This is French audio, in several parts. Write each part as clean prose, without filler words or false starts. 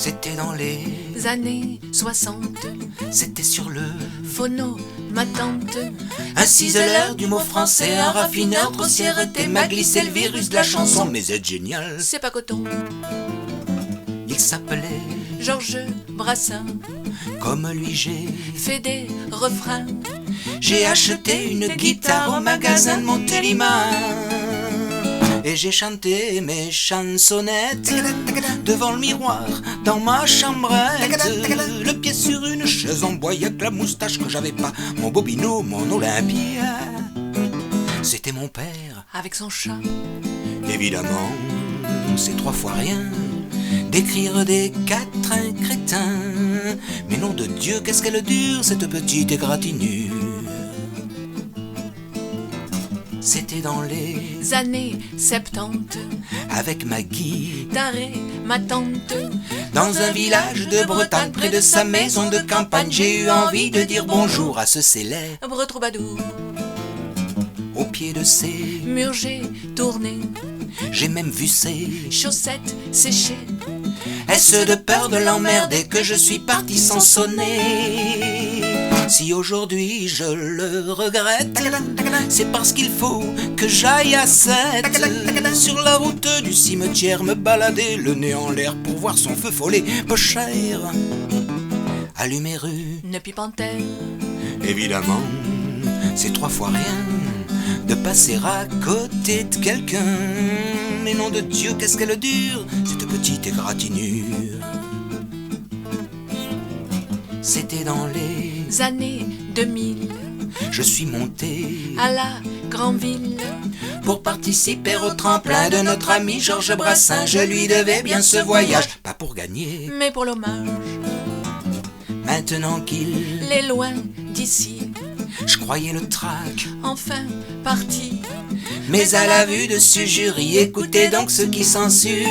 C'était dans les années 60, c'était sur le phono, ma tante. un ciseleur du mot français, un raffineur grossièreté m'a glissé le virus de la chanson. Mais c'est génial, C'est pas coton, il s'appelait Georges Brassens comme lui j'ai fait des refrains. J'ai acheté une guitare au magasin de Montélimar et j'ai chanté mes chansonnettes devant le miroir dans ma chambrette, le pied sur une chaise en bois avec la moustache que j'avais pas, mon bobino, mon Olympia. C'était mon père, Avec son chat, évidemment, c'est 3 fois rien d'écrire des quatrains crétins. Mais nom de Dieu, qu'est-ce qu'elle dure, cette petite égratignure. C'était dans les années 70, avec Maggie, d'arrêt, ma tante. dans un village de Bretagne, près de sa maison de campagne. J'ai eu envie de dire bonjour à ce célèbre Troubadour, au pied de ses. mur j'ai tourné, J'ai même vu ses. chaussettes séchées. Est-ce de peur de l'emmerder que je suis parti sans sonner? Si aujourd'hui je le regrette, c'est parce qu'il faut que j'aille à 7 sur la route du cimetière me balader, le nez en l'air pour voir son feu follet peu cher. Allumer rue, Ne pipantel, évidemment, c'est 3 fois rien de passer à côté de quelqu'un. Mais nom de Dieu, qu'est-ce qu'elle dure, cette petite égratignure. C'était dans les années 2000, je suis monté à la Grand'Ville. pour participer au tremplin de notre ami Georges Brassens. Je lui devais bien ce voyage, pas pour gagner, Mais pour l'hommage, maintenant qu'il. les loin d'ici, Je croyais le trac, enfin parti. mais à la vue de ce jury, écoutez donc ce qui s'ensuit.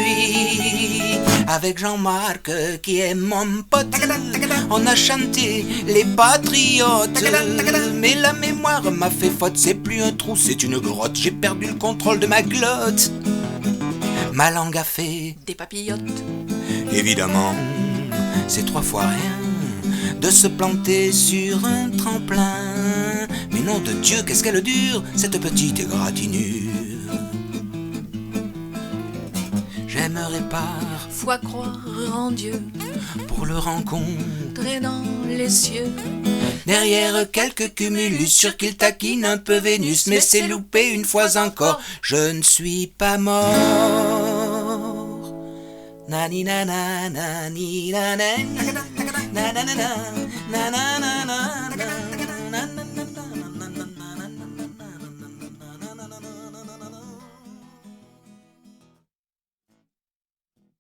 Avec Jean-Marc qui est mon pote, on a chanté les patriotes. Mais la mémoire m'a fait faute, c'est plus un trou, c'est une grotte. J'ai perdu le contrôle de ma glotte. Ma langue a fait, Des papillotes, évidemment, c'est 3 fois rien de se planter sur un tremplin. Mais nom de Dieu, qu'est-ce qu'elle dure, cette petite égratignure. J'aimerais foi croire en Dieu, pour le rencontre entrer dans les cieux. derrière quelques cumulus, sûr qu'il taquine un peu Vénus, mais c'est loupé une fois encore, je ne suis pas mort. Nani nana nani nana nana nana nana nana.